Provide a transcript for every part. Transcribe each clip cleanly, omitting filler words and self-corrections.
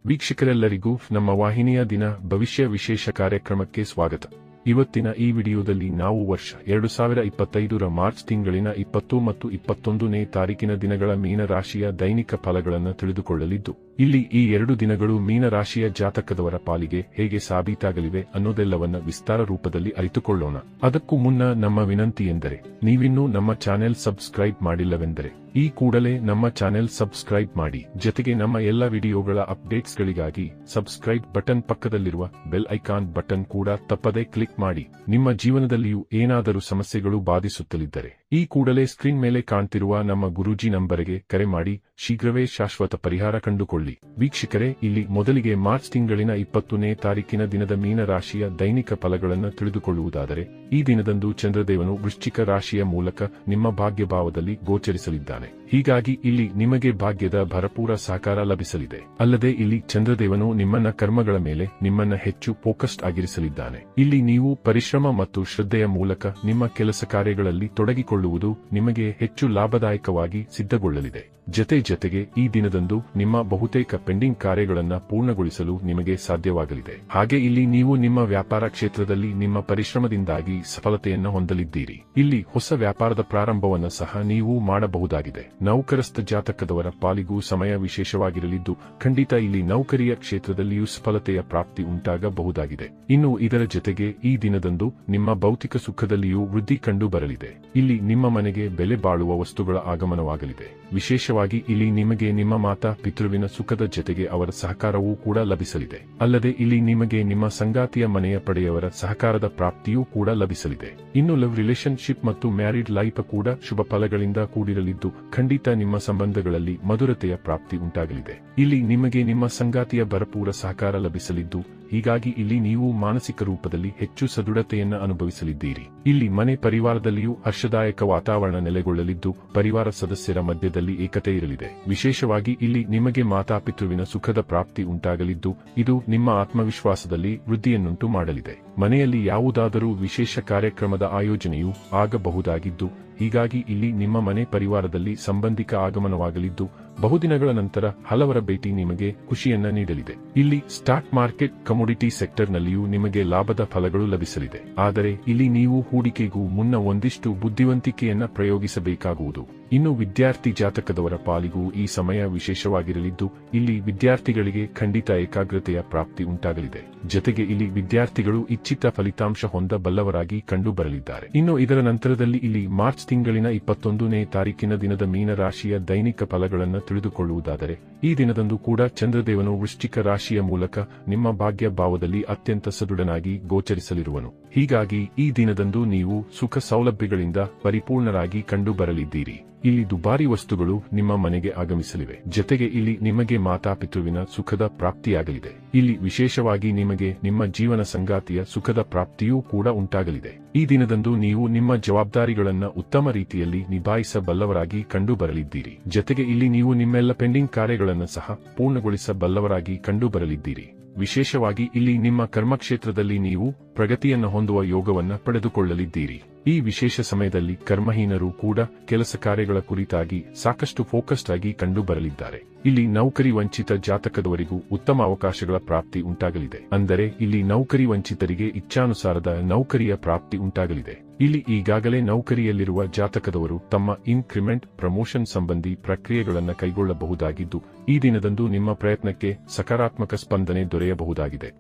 ವೀಕ್ಷಕರೆಲ್ಲರಿಗೂ ನಮ್ಮ ವಾಹಿನಿಯ ದಿನ ಭವಿಷ್ಯ ವಿಶೇಷ ಕಾರ್ಯಕ್ರಮಕ್ಕೆ ಸ್ವಾಗತ. ಇವತ್ತಿನ ಈ ವಿಡಿಯೋದಲ್ಲಿ ನಾವು ವರ್ಷ 2025ರ ಮಾರ್ಚ್ ತಿಂಗಳಿನ 20 ಮತ್ತು 21ನೇ ತಾರೀಕಿನ ದಿನಗಳ ಮೀನ ರಾಶಿಯ ದೈನಿಕ ಫಲಗಳನ್ನು ತಿಳಿದುಕೊಳ್ಳಲಿದ್ದು, ಇಲ್ಲಿ ಈ 2 ದಿನಗಳು ಮೀನ ರಾಶಿಯ ಜಾತಕದವರ ಪಾಲಿಗೆ ಹೇಗೆ ಸಾಬೀತಾಗಲಿವೆ ಅನ್ನೋದೆಲ್ಲವನ್ನ ವಿಸ್ತಾರ ರೂಪದಲ್ಲಿ ಅರಿತುಕೊಳ್ಳೋಣ. ಅದಕ್ಕೂ ಮುನ್ನ ನಮ್ಮ ವಿನಂತಿ ಎಂದರೆ, ನೀವಿನ್ನೂ ನಮ್ಮ ಚಾನೆಲ್ ಸಬ್ಸ್ಕ್ರೈಬ್ ಮಾಡಿಲ್ಲವೆಂದರೆ ಈ ಕೂಡಲೇ ನಮ್ಮ ಚಾನೆಲ್ ಸಬ್ಸ್ಕ್ರೈಬ್ ಮಾಡಿ. ಜೊತೆಗೆ ನಮ್ಮ ಎಲ್ಲ ವಿಡಿಯೋಗಳ ಅಪ್ಡೇಟ್ಸ್ಗಳಿಗಾಗಿ ಸಬ್ಸ್ಕ್ರೈಬ್ ಬಟನ್ ಪಕ್ಕದಲ್ಲಿರುವ ಬೆಲ್ ಐಕಾನ್ ಬಟನ್ ಕೂಡ ತಪ್ಪದೇ ಕ್ಲಿಕ್ ಮಾಡಿ. ನಿಮ್ಮ ಜೀವನದಲ್ಲಿಯೂ ಏನಾದರೂ ಸಮಸ್ಯೆಗಳು ಬಾಧಿಸುತ್ತಲಿದ್ದರೆ ಈ ಕೂಡಲೇ ಸ್ಕ್ರೀನ್ ಮೇಲೆ ಕಾಣ್ತಿರುವ ನಮ್ಮ ಗುರೂಜಿ ನಂಬರಿಗೆ ಕರೆ ಮಾಡಿ ಶೀಘ್ರವೇ ಶಾಶ್ವತ ಪರಿಹಾರ ಕಂಡುಕೊಳ್ಳಿ. ವೀಕ್ಷಕರೇ, ಇಲ್ಲಿ ಮೊದಲಿಗೆ ಮಾರ್ಚ್ ತಿಂಗಳಿನ 20ನೇ ತಾರೀಕಿನ ದಿನದ ಮೀನ ರಾಶಿಯ ದೈನಿಕ ಫಲಗಳನ್ನು ತಿಳಿದುಕೊಳ್ಳುವುದಾದರೆ, ಈ ದಿನದಂದು ಚಂದ್ರದೇವನು ವೃಶ್ಚಿಕ ರಾಶಿಯ ಮೂಲಕ ನಿಮ್ಮ ಭಾಗ್ಯಭಾವದಲ್ಲಿ ಗೋಚರಿಸಲಿದ್ದಾನೆ. ಹೀಗಾಗಿ ಇಲ್ಲಿ ನಿಮಗೆ ಭಾಗ್ಯದ ಭರಪೂರ ಸಹಕಾರ ಲಭಿಸಲಿದೆ. ಅಲ್ಲದೆ ಇಲ್ಲಿ ಚಂದ್ರದೇವನು ನಿಮ್ಮನ್ನ ಕರ್ಮಗಳ ಮೇಲೆ ನಿಮ್ಮನ್ನ ಹೆಚ್ಚು ಫೋಕಸ್ಡ್ ಆಗಿರಿಸಲಿದ್ದಾನೆ. ಇಲ್ಲಿ ನೀವು ಪರಿಶ್ರಮ ಮತ್ತು ಶ್ರದ್ಧೆಯ ಮೂಲಕ ನಿಮ್ಮ ಕೆಲಸ ಕಾರ್ಯಗಳಲ್ಲಿ ತೊಡಗಿಕೊಳ್ಳುವುದು ನಿಮಗೆ ಹೆಚ್ಚು ಲಾಭದಾಯಕವಾಗಿ ಸಿದ್ಧಗೊಳ್ಳಲಿದೆ. ಜೊತೆಗೆ ಈ ದಿನದಂದು ನಿಮ್ಮ ಬಹುತೇಕ ಪೆಂಡಿಂಗ್ ಕಾರ್ಯಗಳನ್ನು ಪೂರ್ಣಗೊಳಿಸಲು ನಿಮಗೆ ಸಾಧ್ಯವಾಗಲಿದೆ. ಹಾಗೆ ಇಲ್ಲಿ ನೀವು ನಿಮ್ಮ ವ್ಯಾಪಾರ ಕ್ಷೇತ್ರದಲ್ಲಿ ನಿಮ್ಮ ಪರಿಶ್ರಮದಿಂದಾಗಿ ಸಫಲತೆಯನ್ನು ಹೊಂದಲಿದ್ದೀರಿ. ಇಲ್ಲಿ ಹೊಸ ವ್ಯಾಪಾರದ ಪ್ರಾರಂಭವನ್ನು ಸಹ ನೀವು ಮಾಡಬಹುದಾಗಿದೆ. ನೌಕರಸ್ಥ ಜಾತಕದವರ ಪಾಲಿಗೂ ಸಮಯ ವಿಶೇಷವಾಗಿರಲಿದ್ದು, ಖಂಡಿತ ಇಲ್ಲಿ ನೌಕರಿಯ ಕ್ಷೇತ್ರದಲ್ಲಿಯೂ ಸಫಲತೆಯ ಪ್ರಾಪ್ತಿ ಉಂಟಾಗಬಹುದಾಗಿದೆ. ಇನ್ನು ಇದರ ಜೊತೆಗೆ ಈ ದಿನದಂದು ನಿಮ್ಮ ಭೌತಿಕ ಸುಖದಲ್ಲಿಯೂ ವೃದ್ಧಿ ಕಂಡು ಬರಲಿದೆ. ಇಲ್ಲಿ ನಿಮ್ಮ ಮನೆಗೆ ಬೆಲೆ ಬಾಳುವ ವಸ್ತುಗಳ ಆಗಮನವಾಗಲಿದೆ. ವಿಶೇಷವಾಗಿ ಇಲ್ಲಿ ನಿಮಗೆ ನಿಮ್ಮ ಮಾತಾ ಪಿತೃವಿನ ಸುಖದ ಜೊತೆಗೆ ಅವರ ಸಹಕಾರವೂ ಕೂಡ ಲಭಿಸಲಿದೆ. ಅಲ್ಲದೆ ಇಲ್ಲಿ ನಿಮಗೆ ನಿಮ್ಮ ಸಂಗಾತಿಯ ಮನೆಯ ಪಡೆಯವರ ಸಹಕಾರದ ಪ್ರಾಪ್ತಿಯೂ ಕೂಡ ಲಭಿಸಲಿದೆ. ಇನ್ನು ಲವ್ ರಿಲೇಶನ್ಶಿಪ್ ಮತ್ತು ಮ್ಯಾರಿಡ್ ಲೈಫ್ ಕೂಡ ಶುಭ ಫಲಗಳಿಂದ ಕೂಡಿರಲಿದ್ದು, ಖಂಡಿತ ನಿಮ್ಮ ಸಂಬಂಧಗಳಲ್ಲಿ ಮಧುರತೆಯ ಪ್ರಾಪ್ತಿ ಉಂಟಾಗಲಿದೆ. ಇಲ್ಲಿ ನಿಮಗೆ ನಿಮ್ಮ ಸಂಗಾತಿಯ ಭರಪೂರ ಸಹಕಾರ ಲಭಿಸಲಿದ್ದು, ಹೀಗಾಗಿ ಇಲ್ಲಿ ನೀವು ಮಾನಸಿಕ ರೂಪದಲ್ಲಿ ಹೆಚ್ಚು ಸದೃಢತೆಯನ್ನ ಅನುಭವಿಸಲಿದ್ದೀರಿ. ಇಲ್ಲಿ ಮನೆ ಪರಿವಾರದಲ್ಲಿಯೂ ಹರ್ಷದಾಯಕ ವಾತಾವರಣ ನೆಲೆಗೊಳ್ಳಲಿದ್ದು, ಪರಿವಾರ ಸದಸ್ಯರ ಮಧ್ಯದಲ್ಲಿ ಏಕತೆ ಇರಲಿದೆ. ವಿಶೇಷವಾಗಿ ಇಲ್ಲಿ ನಿಮಗೆ ಮಾತಾಪಿತೃವಿನ ಸುಖದ ಪ್ರಾಪ್ತಿ ಉಂಟಾಗಲಿದ್ದು, ಇದು ನಿಮ್ಮ ಆತ್ಮವಿಶ್ವಾಸದಲ್ಲಿ ವೃದ್ಧಿಯನ್ನುಂಟು ಮಾಡಲಿದೆ. ಮನೆಯಲ್ಲಿ ಯಾವುದಾದರೂ ವಿಶೇಷ ಕಾರ್ಯಕ್ರಮದ ಆಯೋಜನೆಯೂ ಆಗಬಹುದಾಗಿದ್ದು, ಹೀಗಾಗಿ ಇಲ್ಲಿ ನಿಮ್ಮ ಮನೆ ಪರಿವಾರದಲ್ಲಿ ಸಂಬಂಧಿಕ ಆಗಮನವಾಗಲಿದ್ದು, ಬಹುದಿನಗಳ ನಂತರ ಹಲವರ ಭೇಟಿ ನಿಮಗೆ ಖುಷಿಯನ್ನ ನೀಡಲಿದೆ. ಇಲ್ಲಿ ಸ್ಟಾಕ್ ಮಾರ್ಕೆಟ್, ಕಮೋಡಿಟಿ ಸೆಕ್ಟರ್ನಲ್ಲಿಯೂ ನಿಮಗೆ ಲಾಭದ ಫಲಗಳು ಲಭಿಸಲಿದೆ. ಆದರೆ ಇಲ್ಲಿ ನೀವು ಹೂಡಿಕೆಗೂ ಮುನ್ನ ಒಂದಿಷ್ಟು ಬುದ್ಧಿವಂತಿಕೆಯನ್ನ ಪ್ರಯೋಗಿಸಬೇಕಾಗುವುದು. ಇನ್ನು ವಿದ್ಯಾರ್ಥಿ ಜಾತಕದವರ ಪಾಲಿಗೂ ಈ ಸಮಯ ವಿಶೇಷವಾಗಿರಲಿದ್ದು, ಇಲ್ಲಿ ವಿದ್ಯಾರ್ಥಿಗಳಿಗೆ ಖಂಡಿತ ಏಕಾಗ್ರತೆಯ ಪ್ರಾಪ್ತಿ ಉಂಟಾಗಲಿದೆ. ಜೊತೆಗೆ ಇಲ್ಲಿ ವಿದ್ಯಾರ್ಥಿಗಳು ಇಚ್ಛಿತ ಫಲಿತಾಂಶ ಹೊಂದಬಲ್ಲವರಾಗಿ ಕಂಡು ಬರಲಿದ್ದಾರೆ. ಇನ್ನು ಇದರ ನಂತರದಲ್ಲಿ ಇಲ್ಲಿ ಮಾರ್ಚ್ ತಿಂಗಳಿನ 21ನೇ ತಾರೀಕಿನ ದಿನದ ಮೀನ ರಾಶಿಯ ದೈನಿಕ ಫಲಗಳನ್ನು ತಿಳಿದುಕೊಳ್ಳುವುದಾದರೆ, ಈ ದಿನದಂದು ಕೂಡ ಚಂದ್ರದೇವನು ವೃಶ್ಚಿಕ ರಾಶಿಯ ಮೂಲಕ ನಿಮ್ಮ ಭಾಗ್ಯ ಭಾವದಲ್ಲಿ ಅತ್ಯಂತ ಸದೃಢನಾಗಿ ಗೋಚರಿಸಲಿರುವನು. ಹೀಗಾಗಿ ಈ ದಿನದಂದು ನೀವು ಸುಖ ಸೌಲಭ್ಯಗಳಿಂದ ಪರಿಪೂರ್ಣರಾಗಿ ಕಂಡು ಬರಲಿದ್ದೀರಿ. ಇಲ್ಲಿ ದುಬಾರಿ ವಸ್ತುಗಳು ನಿಮ್ಮ ಮನೆಗೆ ಆಗಮಿಸಲಿವೆ. ಜೊತೆಗೆ ಇಲ್ಲಿ ನಿಮಗೆ ಮಾತಾಪಿತೃವಿನ ಸುಖದ ಪ್ರಾಪ್ತಿಯಾಗಲಿದೆ. ಇಲ್ಲಿ ವಿಶೇಷವಾಗಿ ನಿಮಗೆ ನಿಮ್ಮ ಜೀವನ ಸಂಗಾತಿಯ ಸುಖದ ಪ್ರಾಪ್ತಿಯೂ ಕೂಡ ಉಂಟಾಗಲಿದೆ. ಈ ದಿನದಂದು ನೀವು ನಿಮ್ಮ ಜವಾಬ್ದಾರಿಗಳನ್ನ ಉತ್ತಮ ರೀತಿಯಲ್ಲಿ ನಿಭಾಯಿಸಬಲ್ಲವರಾಗಿ ಕಂಡು ಬರಲಿದ್ದೀರಿ. ಜೊತೆಗೆ ಇಲ್ಲಿ ನೀವು ನಿಮ್ಮೆಲ್ಲ ಪೆಂಡಿಂಗ್ ಕಾರ್ಯಗಳನ್ನು ಸಹ ಪೂರ್ಣಗೊಳಿಸಬಲ್ಲವರಾಗಿ ಕಂಡು ಬರಲಿದ್ದೀರಿ. ವಿಶೇಷವಾಗಿ ಇಲ್ಲಿ ನಿಮ್ಮ ಕರ್ಮಕ್ಷೇತ್ರದಲ್ಲಿ ನೀವು ಪ್ರಗತಿಯನ್ನು ಹೊಂದುವ ಯೋಗವನ್ನ ಪಡೆದುಕೊಳ್ಳಲಿದ್ದೀರಿ. ಈ ವಿಶೇಷ ಸಮಯದಲ್ಲಿ ಕರ್ಮಹೀನರು ಕೂಡ ಕೆಲಸ ಕಾರ್ಯಗಳ ಕುರಿತಾಗಿ ಸಾಕಷ್ಟು ಫೋಕಸ್ಡ್ ಆಗಿ ಕಂಡು ಬರಲಿದ್ದಾರೆ. ಇಲ್ಲಿ ನೌಕರಿ ವಂಚಿತ ಜಾತಕದವರಿಗೂ ಉತ್ತಮ ಅವಕಾಶಗಳ ಪ್ರಾಪ್ತಿ ಉಂಟಾಗಲಿದೆ. ಅಂದರೆ ಇಲ್ಲಿ ನೌಕರಿ ವಂಚಿತರಿಗೆ ಇಚ್ಛಾನುಸಾರದ ನೌಕರಿಯ ಪ್ರಾಪ್ತಿ ಉಂಟಾಗಲಿದೆ. ಇಲ್ಲಿ ಈಗಾಗಲೇ ನೌಕರಿಯಲ್ಲಿರುವ ಜಾತಕದವರು ತಮ್ಮ ಇನ್ಕ್ರಿಮೆಂಟ್, ಪ್ರಮೋಷನ್ ಸಂಬಂಧಿ ಪ್ರಕ್ರಿಯೆಗಳನ್ನು ಕೈಗೊಳ್ಳಬಹುದಾಗಿದ್ದು, ಈ ದಿನದಂದು ನಿಮ್ಮ ಪ್ರಯತ್ನಕ್ಕೆ ಸಕಾರಾತ್ಮಕ ಸ್ಪಂದನೆ ದೊರೆಯಬಹುದಾಗಿದೆ.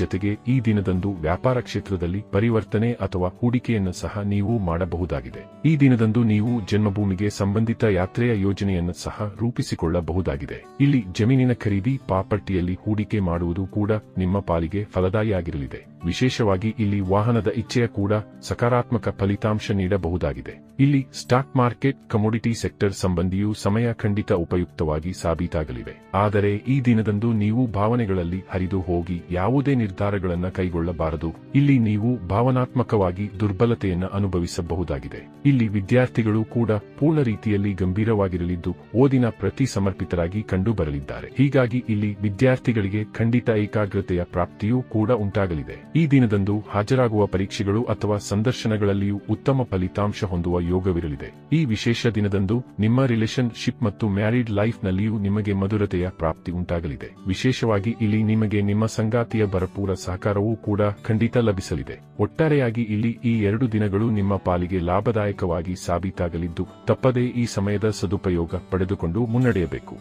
ಜೊತೆಗೆ ಈ ದಿನದಂದು ವ್ಯಾಪಾರ ಕ್ಷೇತ್ರದಲ್ಲಿ ಪರಿವರ್ತನೆ ಅಥವಾ ಹೂಡಿಕೆಯನ್ನು ಸಹ ನೀವು ಮಾಡಬಹುದಾಗಿದೆ. ಈ ದಿನದಂದು ನೀವು ಜನ್ಮಭೂಮಿಗೆ ಸಂಬಂಧಿತ ಯಾತ್ರೆಯ ಯೋಜನೆಯನ್ನು ಸಹ ರೂಪಿಸಿಕೊಳ್ಳಬಹುದಾಗಿದೆ. ಇಲ್ಲಿ ಜಮೀನಿನ ಖರೀದಿ, ಪ್ರಾಪರ್ಟಿಯಲ್ಲಿ ಹೂಡಿಕೆ ಮಾಡುವುದು ಕೂಡ ನಿಮ್ಮ ಪಾಲಿಗೆ ಫಲದಾಯಿಯಾಗಿರಲಿದೆ. ವಿಶೇಷವಾಗಿ ಇಲ್ಲಿ ವಾಹನದ ಇಚ್ಛೆಯ ಕೂಡ ಸಕಾರಾತ್ಮಕ ಫಲಿತಾಂಶ ನೀಡಬಹುದಾಗಿದೆ. ಇಲ್ಲಿ ಸ್ಟಾಕ್ ಮಾರ್ಕೆಟ್, ಕಮೋಡಿಟಿ ಸೆಕ್ಟರ್ ಸಂಬಂಧಿಯೂ ಸಮಯ ಖಂಡಿತ ಉಪಯುಕ್ತವಾಗಿ ಸಾಬೀತಾಗಲಿವೆ. ಆದರೆ ಈ ದಿನದಂದು ನೀವು ಭಾವನೆಗಳಲ್ಲಿ ಹರಿದು ಹೋಗಿ ಯಾವುದೇ ನಿರ್ಧಾರಗಳನ್ನು ಕೈಗೊಳ್ಳಬಾರದು. ಇಲ್ಲಿ ನೀವು ಭಾವನಾತ್ಮಕವಾಗಿ ದುರ್ಬಲತೆಯನ್ನು ಅನುಭವಿಸಬಹುದಾಗಿದೆ. ಇಲ್ಲಿ ವಿದ್ಯಾರ್ಥಿಗಳು ಕೂಡ ಪೂರ್ಣ ರೀತಿಯಲ್ಲಿ ಗಂಭೀರವಾಗಿರಲಿದ್ದು, ಓದಿನ ಪ್ರತಿ ಸಮರ್ಪಿತರಾಗಿ ಕಂಡು ಬರಲಿದ್ದಾರೆ. ಹೀಗಾಗಿ ಇಲ್ಲಿ ವಿದ್ಯಾರ್ಥಿಗಳಿಗೆ ಖಂಡಿತ ಏಕಾಗ್ರತೆಯ ಪ್ರಾಪ್ತಿಯೂ ಕೂಡ ಉಂಟಾಗಲಿದೆ. ಈ ದಿನದಂದು ಹಾಜರಾಗುವ ಪರೀಕ್ಷೆಗಳು ಅಥವಾ ಸಂದರ್ಶನಗಳ ದಿನಗಳಲ್ಲಿಯೂ ಉತ್ತಮ ಫಲಿತಾಂಶ ಹೊಂದುವ ಯೋಗವಿರಲಿದೆ. ಈ ವಿಶೇಷ ದಿನದಂದು ನಿಮ್ಮ ರಿಲೇಶನ್ಶಿಪ್ ಮತ್ತು ಮ್ಯಾರಿಡ್ ಲೈಫ್ನಲ್ಲಿಯೂ ನಿಮಗೆ ಮಧುರತೆಯ ಪ್ರಾಪ್ತಿ ಉಂಟಾಗಲಿದೆ. ವಿಶೇಷವಾಗಿ ಇಲ್ಲಿ ನಿಮಗೆ ನಿಮ್ಮ ಸಂಗಾತಿಯ ಭರಪೂರ ಸಹಕಾರವೂ ಕೂಡ ಖಂಡಿತ ಲಭಿಸಲಿದೆ. ಒಟ್ಟಾರೆಯಾಗಿ ಇಲ್ಲಿ ಈ 2 ದಿನಗಳು ನಿಮ್ಮ ಪಾಲಿಗೆ ಲಾಭದಾಯಕವಾಗಿ ಸಾಬೀತಾಗಲಿದ್ದು ತಪ್ಪದೇ ಈ ಸಮಯದ ಸದುಪಯೋಗ ಪಡೆದುಕೊಂಡು ಮುನ್ನಡೆಯಬೇಕು.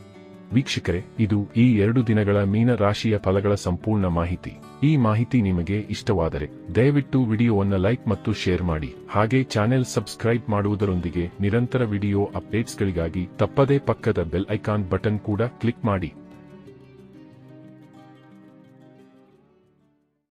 ವೀಕ್ಷಕರೇ, ಇದು ಈ 2 ದಿನಗಳ ಮೀನ ರಾಶಿಯ ಫಲಗಳ ಸಂಪೂರ್ಣ ಮಾಹಿತಿ. ಈ ಮಾಹಿತಿ ನಿಮಗೆ ಇಷ್ಟವಾದರೆ ದಯವಿಟ್ಟು ವಿಡಿಯೋವನ್ನು ಲೈಕ್ ಮತ್ತು ಶೇರ್ ಮಾಡಿ. ಹಾಗೆ ಚಾನೆಲ್ ಸಬ್ಸ್ಕ್ರೈಬ್ ಮಾಡುವುದರೊಂದಿಗೆ ನಿರಂತರ ವಿಡಿಯೋ ಅಪ್ಡೇಟ್ಸ್ಗಳಿಗಾಗಿ ತಪ್ಪದೇ ಪಕ್ಕದ ಬೆಲ್ ಐಕಾನ್ ಬಟನ್ ಕೂಡ ಕ್ಲಿಕ್ ಮಾಡಿ.